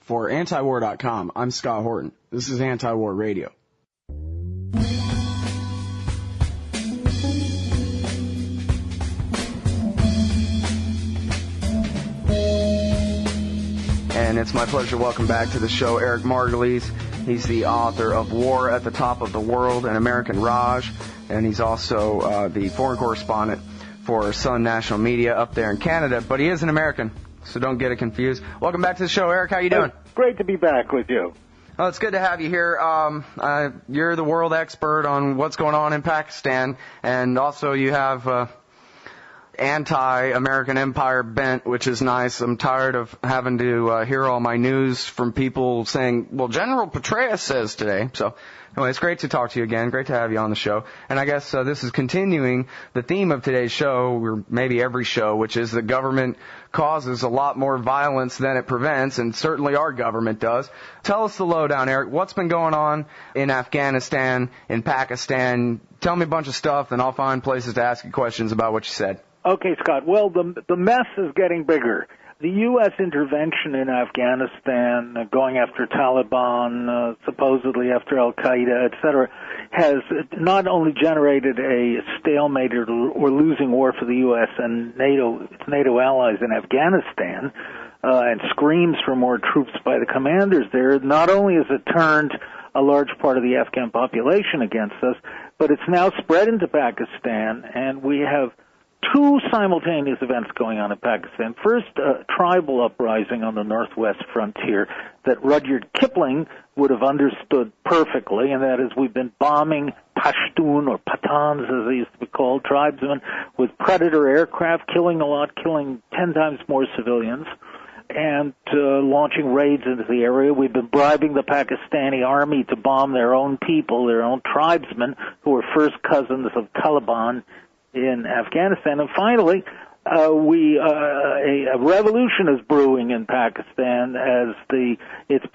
For antiwar.com, I'm Scott Horton. This is Anti-War Radio. And it's my pleasure to welcome back to the show Eric Margolis. He's the author of War at the Top of the World and American Raj, and he's also the foreign correspondent for Sun National Media up there in Canada, but he is an American, so don't get it confused. Welcome back to the show, Eric. How you doing? Great to be back with you. Oh, it's good to have you here. You're the world expert on what's going on in Pakistan, and also you have anti-American empire bent, which is nice. I'm tired of having to hear all my news from people saying, well, General Petraeus says today. So anyway, it's great to talk to you again. Great to have you on the show. And I guess this is continuing the theme of today's show, or maybe every show, which is the government causes a lot more violence than it prevents, and certainly our government does. Tell us the lowdown, Eric. What's been going on in Afghanistan, in Pakistan? Tell me a bunch of stuff, and I'll find places to ask you questions about what you said. Okay, Scott. Well, the mess is getting bigger. The U.S. intervention in Afghanistan, going after Taliban, supposedly after Al-Qaeda, etc., has not only generated a stalemate or losing war for the U.S. and its NATO allies in Afghanistan, and screams for more troops by the commanders there, not only has it turned a large part of the Afghan population against us, but it's now spread into Pakistan, and we have two simultaneous events going on in Pakistan. First, a tribal uprising on the northwest frontier that Rudyard Kipling would have understood perfectly, and that is we've been bombing Pashtun, or Pathans as they used to be called, tribesmen, with Predator aircraft, killing 10 times more civilians, and launching raids into the area. We've been bribing the Pakistani army to bomb their own people, their own tribesmen, who are first cousins of Taliban in Afghanistan. And finally, a revolution is brewing in Pakistan as its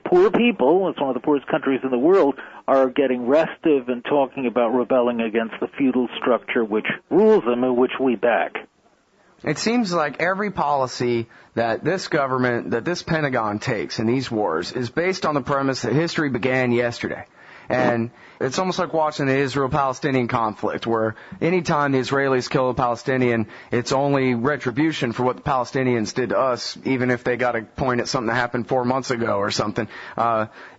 poor people, it's one of the poorest countries in the world, are getting restive and talking about rebelling against the feudal structure which rules them and which we back. It seems like every policy that this government, that this Pentagon takes in these wars is based on the premise that history began yesterday. And it's almost like watching the Israel-Palestinian conflict, where any time the Israelis kill a Palestinian, it's only retribution for what the Palestinians did to us, even if they got to point at something that happened 4 months ago or something.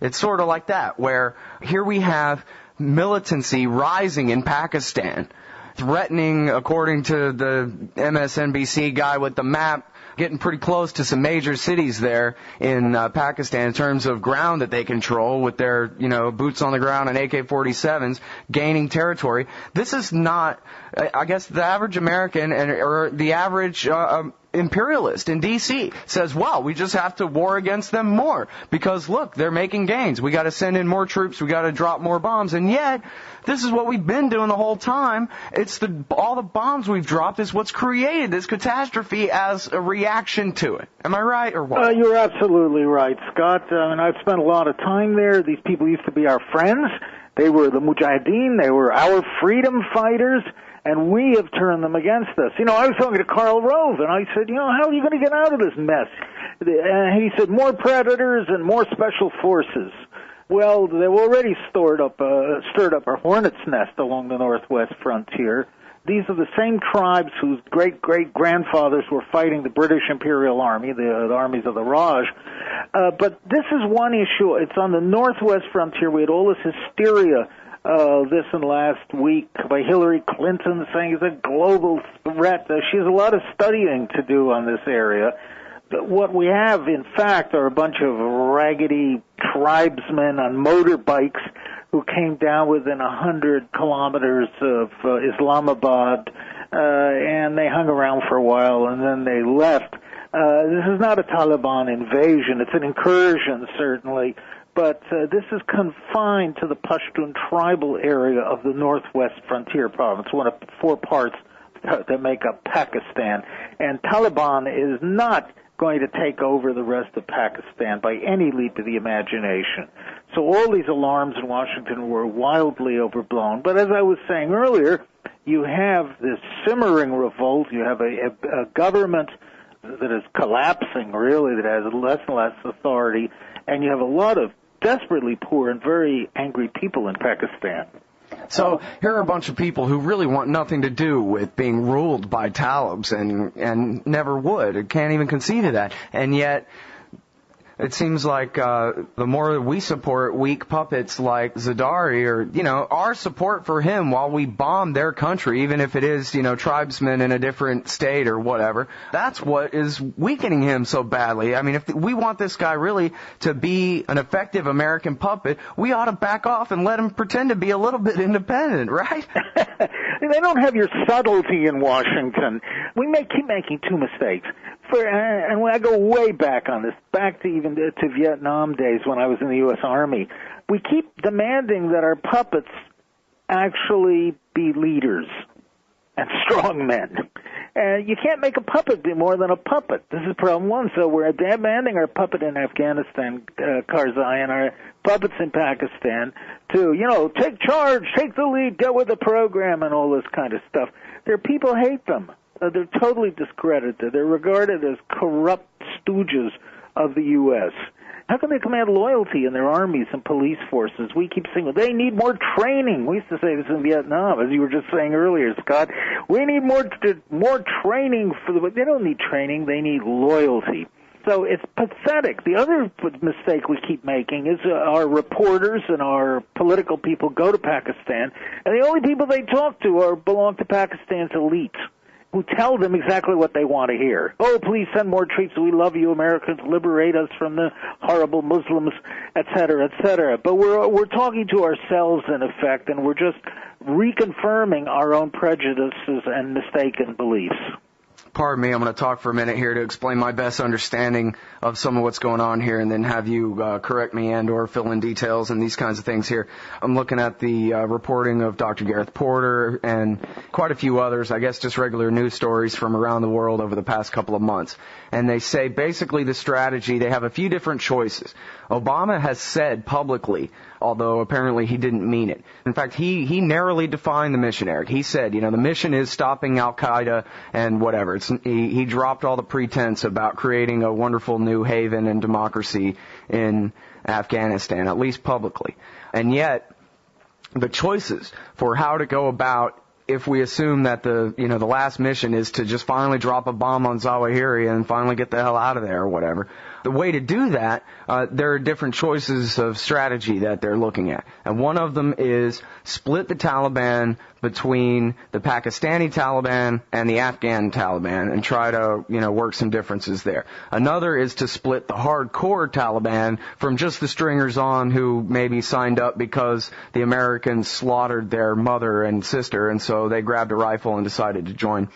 It's sort of like that, where here we have militancy rising in Pakistan, threatening, according to the MSNBC guy with the map, getting pretty close to some major cities there in Pakistan in terms of ground that they control with their, boots on the ground and AK-47s, gaining territory. This is not, I guess, the average American or the average imperialist in D.C. says, well, we just have to war against them more because, look, they're making gains. We got to send in more troops. We got to drop more bombs. And yet, this is what we've been doing the whole time. It's all the bombs we've dropped is what's created this catastrophe as a reaction to it. Am I right or what? You're absolutely right, Scott. I've spent a lot of time there. These people used to be our friends. They were the Mujahideen. They were our freedom fighters. And we have turned them against us. I was talking to Karl Rove, and I said, how are you going to get out of this mess? And he said, more predators and more special forces. Well, they've already stirred up a hornet's nest along the northwest frontier. These are the same tribes whose great-great-grandfathers were fighting the British Imperial Army, the armies of the Raj. But this is one issue. It's on the northwest frontier. We had all this hysteria this and last week by Hillary Clinton saying it's a global threat. She has a lot of studying to do on this area. But what we have, in fact, are a bunch of raggedy tribesmen on motorbikes who came down within 100 kilometers of Islamabad, and they hung around for a while, and then they left. This is not a Taliban invasion. It's an incursion, certainly. But this is confined to the Pashtun tribal area of the northwest frontier province, one of 4 parts that make up Pakistan. And Taliban is not going to take over the rest of Pakistan by any leap of the imagination. So all these alarms in Washington were wildly overblown. But as I was saying earlier, you have this simmering revolt. You have a government that is collapsing, really, that has less and less authority, and you have a lot of desperately poor and very angry people in Pakistan. So here are a bunch of people who really want nothing to do with being ruled by Talibs and never would, and can't even conceive of that. And yet, it seems like the more we support weak puppets like Zardari, or, our support for him while we bomb their country, even if it is, tribesmen in a different state or whatever, that's what is weakening him so badly. I mean, if we want this guy really to be an effective American puppet, we ought to back off and let him pretend to be a little bit independent, right? They don't have your subtlety in Washington. We keep making two mistakes. And when I go way back on this, back to even to Vietnam days when I was in the U.S. Army, we keep demanding that our puppets actually be leaders and strong men. And you can't make a puppet be more than a puppet. This is problem one. So we're demanding our puppet in Afghanistan, Karzai, and our puppets in Pakistan to, take charge, take the lead, go with the program, and all this kind of stuff. Their people hate them. They're totally discredited. They're regarded as corrupt stooges of the U.S. How can they command loyalty in their armies and police forces? We keep saying, they need more training. We used to say this in Vietnam, as you were just saying earlier, Scott. We need more training they don't need training, they need loyalty. So it's pathetic. The other mistake we keep making is our reporters and our political people go to Pakistan, and the only people they talk to belong to Pakistan's elite, who tell them exactly what they want to hear. Oh, please send more troops. We love you, Americans. Liberate us from the horrible Muslims, et cetera, et cetera. But we're talking to ourselves, in effect, and we're just reconfirming our own prejudices and mistaken beliefs. Pardon me, I'm going to talk for a minute here to explain my best understanding of some of what's going on here, and then have you correct me and or fill in details and these kinds of things here. I'm looking at the reporting of Dr. Gareth Porter and quite a few others, I guess just regular news stories from around the world over the past couple of months. And they say basically the strategy, they have a few different choices. Obama has said publicly, although apparently he didn't mean it. In fact, he narrowly defined the mission, Eric. He said, the mission is stopping Al-Qaeda and whatever. He dropped all the pretense about creating a wonderful new haven and democracy in Afghanistan, at least publicly. And yet, the choices for how to go about, if we assume that the last mission is to just finally drop a bomb on Zawahiri and finally get the hell out of there or whatever, the way to do that, there are different choices of strategy that they're looking at. And one of them is split the Taliban between the Pakistani Taliban and the Afghan Taliban and try to, work some differences there. Another is to split the hardcore Taliban from just the stringers on who maybe signed up because the Americans slaughtered their mother and sister, and so they grabbed a rifle and decided to join.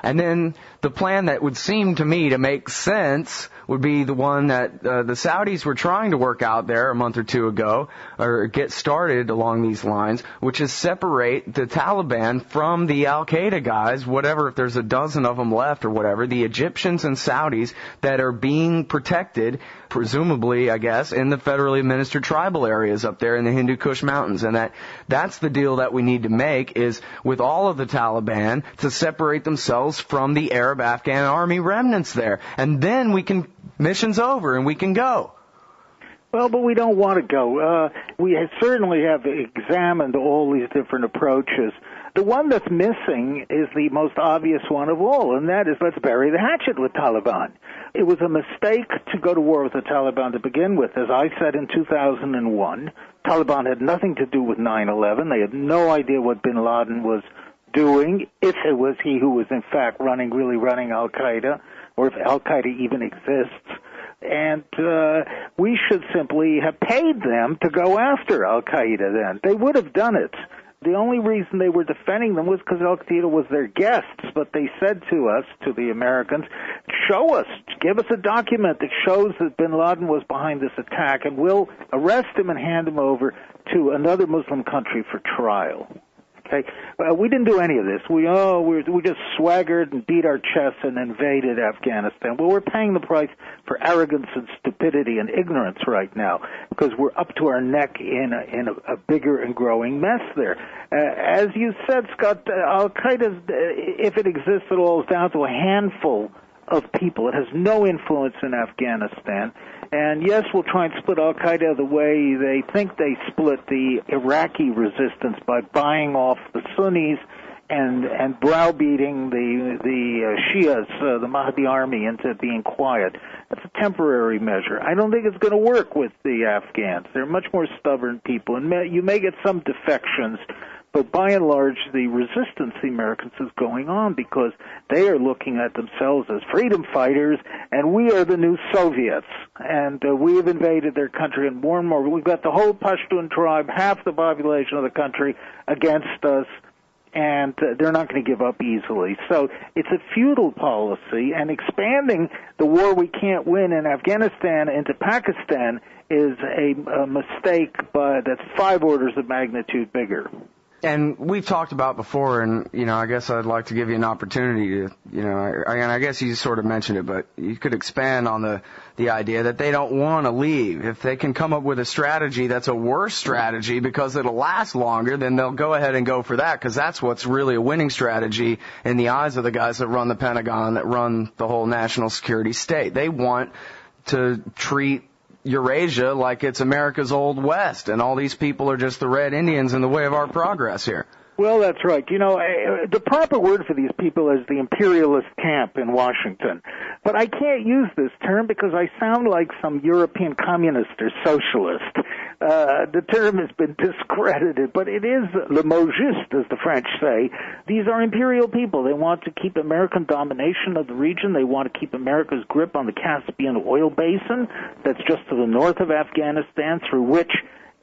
And then the plan that would seem to me to make sense would be the one that the Saudis were trying to work out there a month or two ago, or get started along these lines, which is separate the Taliban from the Al-Qaeda guys, whatever, if there's a dozen of them left or whatever, the Egyptians and Saudis that are being protected, presumably, I guess, in the federally administered tribal areas up there in the Hindu Kush Mountains. And that's the deal that we need to make, is with all of the Taliban to separate themselves from the Arab-Afghan army remnants there. And then mission's over and we can go. Well, but we don't want to go. We certainly have examined all these different approaches. The one that's missing is the most obvious one of all, and that is, let's bury the hatchet with Taliban. It was a mistake to go to war with the Taliban to begin with. As I said in 2001, Taliban had nothing to do with 9/11. They had no idea what bin Laden was doing, if it was he who was in fact really running Al-Qaeda, or if Al-Qaeda even exists. And we should simply have paid them to go after Al-Qaeda then. They would have done it. The only reason they were defending them was because Al-Qaeda was their guests. But they said to us, to the Americans, show us, give us a document that shows that bin Laden was behind this attack, and we'll arrest him and hand him over to another Muslim country for trial. Okay, we didn't do any of this. We just swaggered and beat our chests and invaded Afghanistan. Well, we're paying the price for arrogance and stupidity and ignorance right now, because we're up to our neck in a bigger and growing mess there. As you said, Scott, Al-Qaeda, if it exists at all, is down to a handful of people. It has no influence in Afghanistan. And yes, we'll try and split Al-Qaeda the way they think they split the Iraqi resistance by buying off the Sunnis and browbeating the Shias, the Mahdi army, into being quiet. That's a temporary measure. I don't think it's going to work with the Afghans. They're much more stubborn people, and you may get some defections, but by and large, the resistance the Americans is going on because they are looking at themselves as freedom fighters, and we are the new Soviets, and we have invaded their country, and more. We've got the whole Pashtun tribe, half the population of the country, against us, and they're not going to give up easily. So it's a futile policy, and expanding the war we can't win in Afghanistan into Pakistan is a mistake, but that's 5 orders of magnitude bigger. And we've talked about before, and, I guess I'd like to give you an opportunity to, and I guess you sort of mentioned it, but you could expand on the idea that they don't want to leave. If they can come up with a strategy that's a worse strategy because it'll last longer, then they'll go ahead and go for that, because that's what's really a winning strategy in the eyes of the guys that run the Pentagon, that run the whole national security state. They want to treat Eurasia like it's America's Old West, and all these people are just the Red Indians in the way of our progress here. Well, that's right. The proper word for these people is the imperialist camp in Washington. But I can't use this term because I sound like some European communist or socialist. The term has been discredited, but it is le mot juste, as the French say. These are imperial people. They want to keep American domination of the region. They want to keep America's grip on the Caspian oil basin that's just to the north of Afghanistan, through which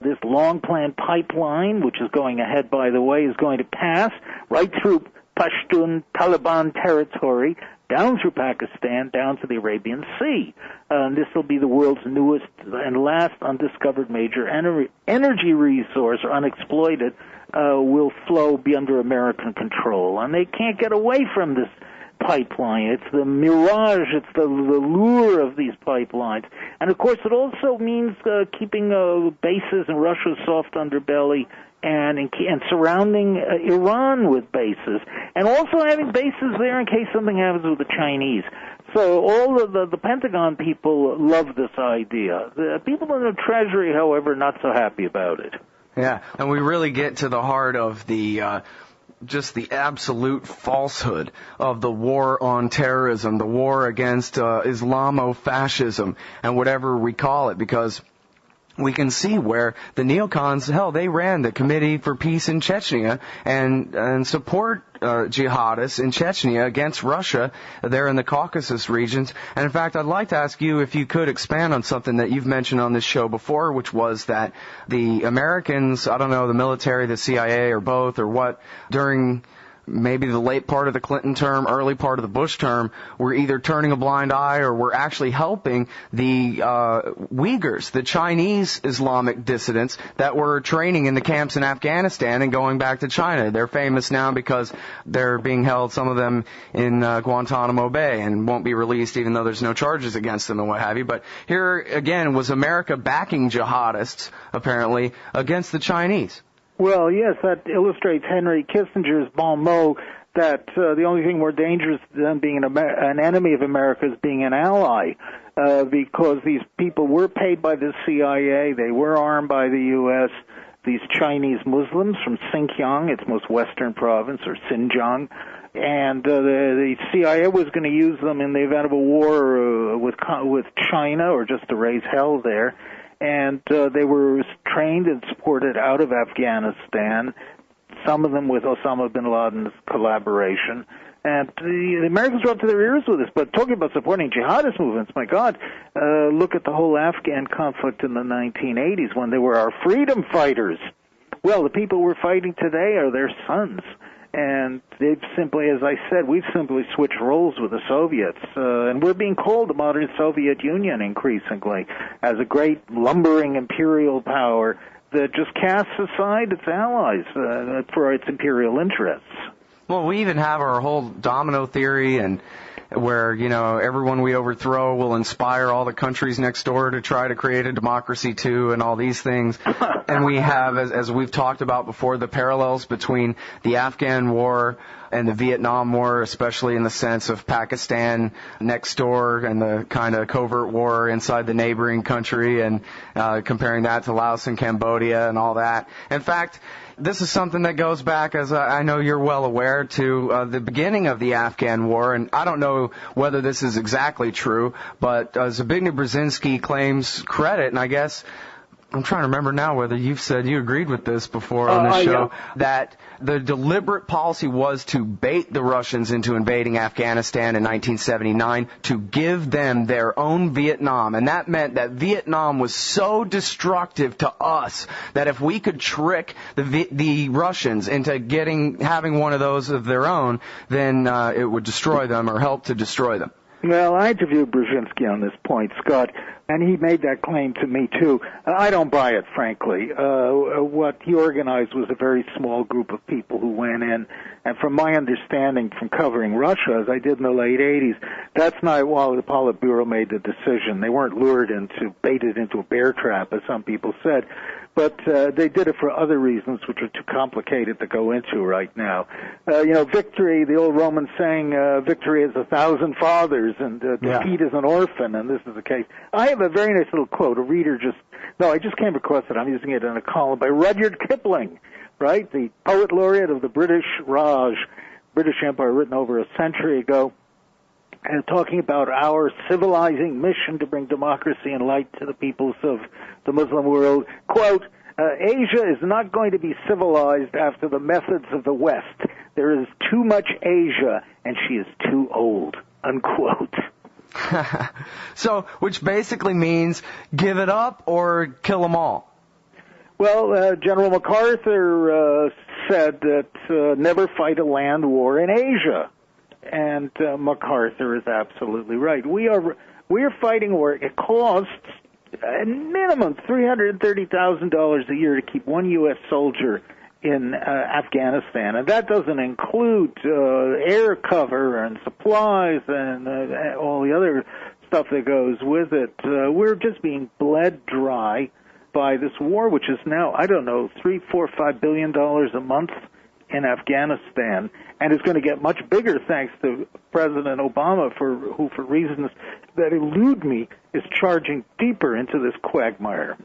this long-planned pipeline, which is going ahead, by the way, is going to pass right through Pashtun Taliban territory, down through Pakistan, down to the Arabian Sea. This will be the world's newest and last undiscovered major energy resource, or unexploited, will flow be under American control. And they can't get away from this pipeline. It's the mirage, it's the lure of these pipelines. And of course it also means keeping bases in Russia's soft underbelly and surrounding Iran with bases, and also having bases there in case something happens with the Chinese. So all of the Pentagon people love this idea. The people in the Treasury, however, are not so happy about it. Yeah, and we really get to the heart of just the absolute falsehood of the war on terrorism, the war against Islamofascism, and whatever we call it, because we can see where the neocons, they ran the Committee for Peace in Chechnya and support jihadists in Chechnya against Russia there in the Caucasus regions. And in fact, I'd like to ask you if you could expand on something that you've mentioned on this show before, which was that the Americans, I don't know, the military, the CIA, or both, or what, during maybe the late part of the Clinton term, early part of the Bush term, we're either turning a blind eye or we're actually helping the Uyghurs, the Chinese Islamic dissidents that were training in the camps in Afghanistan and going back to China. They're famous now because they're being held, some of them, in Guantanamo Bay and won't be released even though there's no charges against them and what have you. But here, again, was America backing jihadists, apparently, against the Chinese. Well, yes, that illustrates Henry Kissinger's bon mot that the only thing more dangerous than being an enemy of America is being an ally, because these people were paid by the CIA, they were armed by the U.S., these Chinese Muslims from Xinjiang, its most western province, or Xinjiang, and the CIA was going to use them in the event of a war with China, or just to raise hell there. And they were trained and supported out of Afghanistan, some of them with Osama bin Laden's collaboration. And the Americans were up to their ears with this. But talking about supporting jihadist movements, my God, look at the whole Afghan conflict in the 1980s when they were our freedom fighters. Well, the people we're fighting today are their sons. And they've simply, as I said, we've simply switched roles with the Soviets. And we're being called the modern Soviet Union increasingly as a great lumbering imperial power that just casts aside its allies for its imperial interests. Well, we even have our whole domino theory, and where, everyone we overthrow will inspire all the countries next door to try to create a democracy too, and all these things. And we have, as we've talked about before, the parallels between the Afghan war, and the Vietnam War, especially in the sense of Pakistan next door and the kind of covert war inside the neighboring country, and comparing that to Laos and Cambodia and all that. In fact, this is something that goes back, as I know you're well aware, to the beginning of the Afghan war, and I don't know whether this is exactly true, but Zbigniew Brzezinski claims credit, and I guess I'm trying to remember now whether you've said you agreed with this before on the show, that the deliberate policy was to bait the Russians into invading Afghanistan in 1979 to give them their own Vietnam. And that meant that Vietnam was so destructive to us that if we could trick the Russians into having one of those of their own, then it would destroy them or help to destroy them. Well, I interviewed Brzezinski on this point, Scott, and he made that claim to me, too. I don't buy it, frankly. What he organized was a very small group of people who went in, and from my understanding from covering Russia, as I did in the late 80s, that's not why the Politburo made the decision. They weren't baited into a bear trap, as some people said. But they did it for other reasons, which are too complicated to go into right now. Victory, the old Roman saying, victory is 1,000 fathers, and defeat is an orphan, and this is the case. I have a very nice little quote. I just came across it. I'm using it in a column by Rudyard Kipling, right? The poet laureate of the British Raj, British Empire, written over a century ago, and talking about our civilizing mission to bring democracy and light to the peoples of the Muslim world. Quote, Asia is not going to be civilized after the methods of the West. There is too much Asia, and she is too old, unquote. So, which basically means give it up or kill them all. Well, General MacArthur said that never fight a land war in Asia. And MacArthur is absolutely right. We are fighting a war. It costs a minimum $330,000 a year to keep one U.S. soldier in Afghanistan, and that doesn't include air cover and supplies and all the other stuff that goes with it. We're just being bled dry by this war, which is now, I don't know, $3-5 billion a month in Afghanistan, and it's going to get much bigger thanks to President Obama, who for reasons that elude me is charging deeper into this quagmire.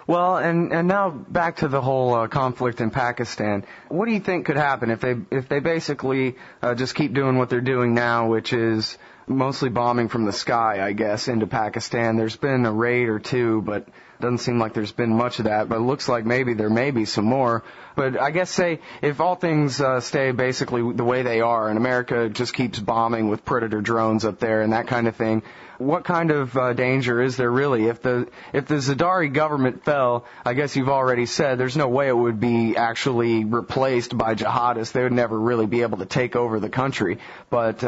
Well, and now back to the whole conflict in Pakistan. What do you think could happen if they basically just keep doing what they're doing now, which is mostly bombing from the sky, I guess, into Pakistan? There's been a raid or two, but it doesn't seem like there's been much of that. But it looks like maybe there may be some more. But I guess, say, if all things stay basically the way they are, and America just keeps bombing with Predator drones up there and that kind of thing, what kind of danger is there really? If the Zardari government fell, I guess you've already said there's no way it would be actually replaced by jihadists. They would never really be able to take over the country. But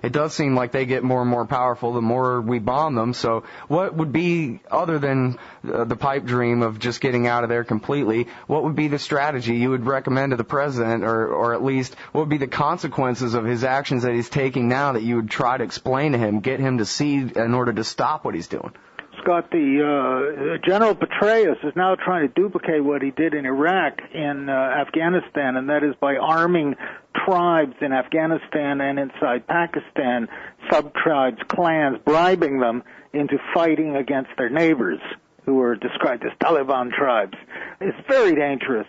it does seem like they get more and more powerful the more we bomb them. So what would be, other than the pipe dream of just getting out of there completely, what would be the strategy you would recommend to the president, or at least what would be the consequences of his actions that he's taking now that you would try to explain to him, get him to see in order to stop what he's doing? Scott, the General Petraeus is now trying to duplicate what he did in Iraq in Afghanistan, and that is by arming tribes in Afghanistan and inside Pakistan, sub-tribes, clans, bribing them into fighting against their neighbors, who are described as Taliban tribes. It's very dangerous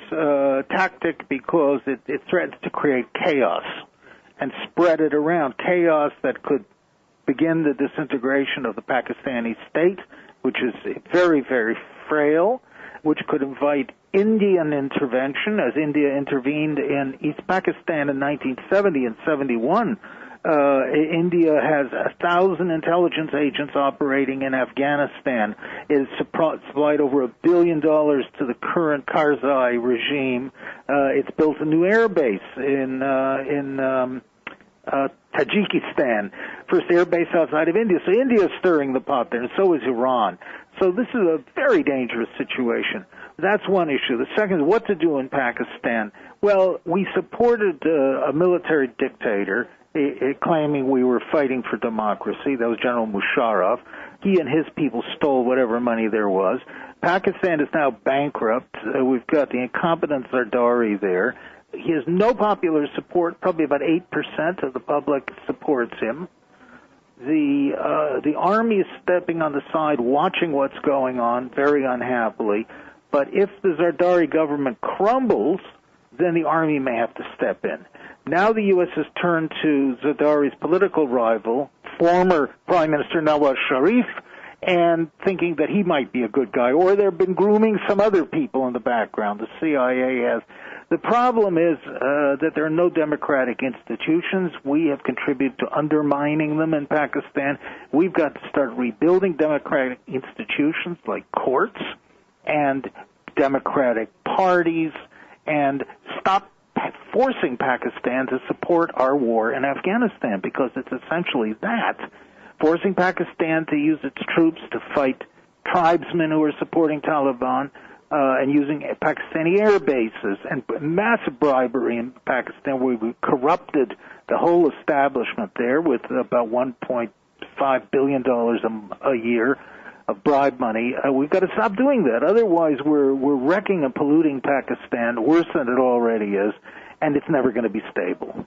tactic because it threatens to create chaos and spread it around. Chaos that could begin the disintegration of the Pakistani state, which is very, very frail, which could invite Indian intervention, as India intervened in East Pakistan in 1970 and 71. India has 1,000 intelligence agents operating in Afghanistan. It has supplied over $1 billion to the current Karzai regime. It's built a new air base in Tajikistan, first air base outside of India. So India is stirring the pot there, and so is Iran. So this is a very dangerous situation. That's one issue. The second is what to do in Pakistan. Well, we supported a military dictator claiming we were fighting for democracy. That was General Musharraf. He and his people stole whatever money there was. Pakistan is now bankrupt. We've got the incompetent Zardari there. He has no popular support. Probably about 8% of the public supports him. The army is stepping on the side, watching what's going on, very unhappily. But if the Zardari government crumbles, then the army may have to step in. Now the U.S. has turned to Zardari's political rival, former Prime Minister Nawaz Sharif, and thinking that he might be a good guy. Or they've been grooming some other people in the background. The CIA has. The problem is that there are no democratic institutions. We have contributed to undermining them in Pakistan. We've got to start rebuilding democratic institutions like courts and democratic parties and stop forcing Pakistan to support our war in Afghanistan, because it's essentially that, forcing Pakistan to use its troops to fight tribesmen who are supporting Taliban, and using Pakistani air bases and massive bribery in Pakistan, where we corrupted the whole establishment there with about $1.5 billion a year of bribe money. We've got to stop doing that. Otherwise, we're wrecking and polluting Pakistan worse than it already is, and it's never going to be stable.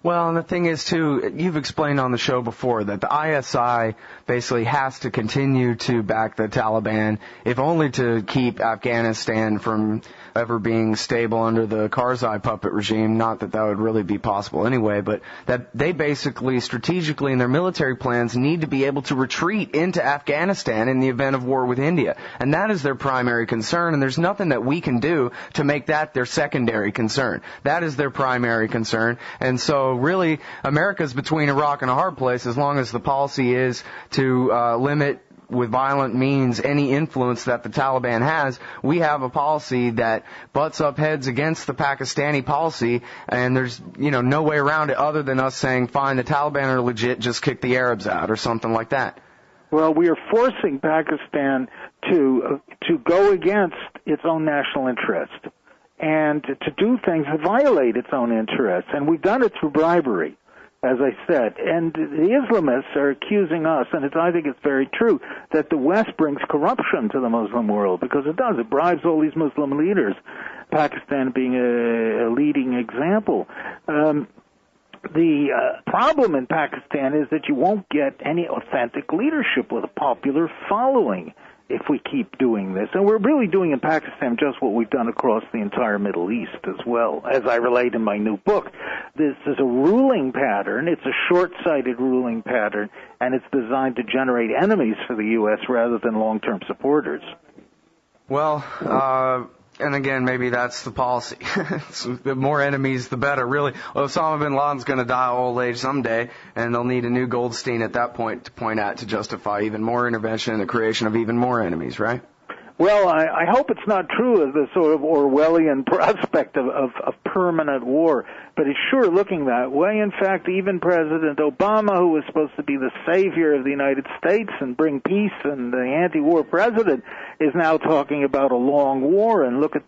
Well, and the thing is, too, you've explained on the show before that the ISI basically has to continue to back the Taliban, if only to keep Afghanistan from ever being stable under the Karzai puppet regime. Not that that would really be possible anyway, but that they basically strategically in their military plans need to be able to retreat into Afghanistan in the event of war with India. And that is their primary concern, and there's nothing that we can do to make that their secondary concern. That is their primary concern. And so really, America's between a rock and a hard place as long as the policy is to limit with violent means any influence that the Taliban has. We have a policy that butts up heads against the Pakistani policy, and there's, no way around it other than us saying, fine, the Taliban are legit, just kick the Arabs out or something like that. Well, we are forcing Pakistan to go against its own national interest and to do things that violate its own interests, and we've done it through bribery, as I said. And the Islamists are accusing us, and I think it's very true, that the West brings corruption to the Muslim world, because it does. It bribes all these Muslim leaders, Pakistan being a leading example. The problem in Pakistan is that you won't get any authentic leadership with a popular following if we keep doing this. And we're really doing in Pakistan just what we've done across the entire Middle East as well, as I relate in my new book. This is a ruling pattern. It's a short-sighted ruling pattern, and it's designed to generate enemies for the U.S. rather than long-term supporters. Well, and again, maybe that's the policy. The more enemies, the better, really. Well, Osama bin Laden's going to die of old age someday, and they'll need a new Goldstein at that point to point at to justify even more intervention and the creation of even more enemies, right? Well, I hope it's not true of the sort of Orwellian prospect of permanent war, but it's sure looking that way. In fact, even President Obama, who was supposed to be the savior of the United States and bring peace and the anti-war president, is now talking about a long war. And look at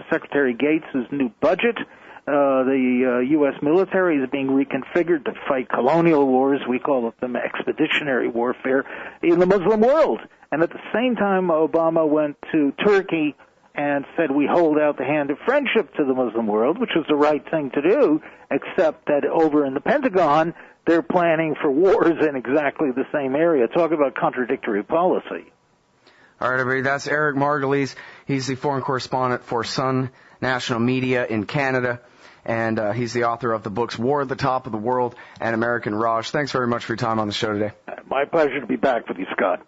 Secretary Gates' new budget. The U.S. military is being reconfigured to fight colonial wars. We call them expeditionary warfare in the Muslim world. And at the same time, Obama went to Turkey and said we hold out the hand of friendship to the Muslim world, which was the right thing to do, except that over in the Pentagon, they're planning for wars in exactly the same area. Talk about contradictory policy. All right, everybody, that's Eric Margolis. He's the foreign correspondent for Sun National Media in Canada, and he's the author of the books War at the Top of the World and American Raj. Thanks very much for your time on the show today. My pleasure to be back with you, Scott.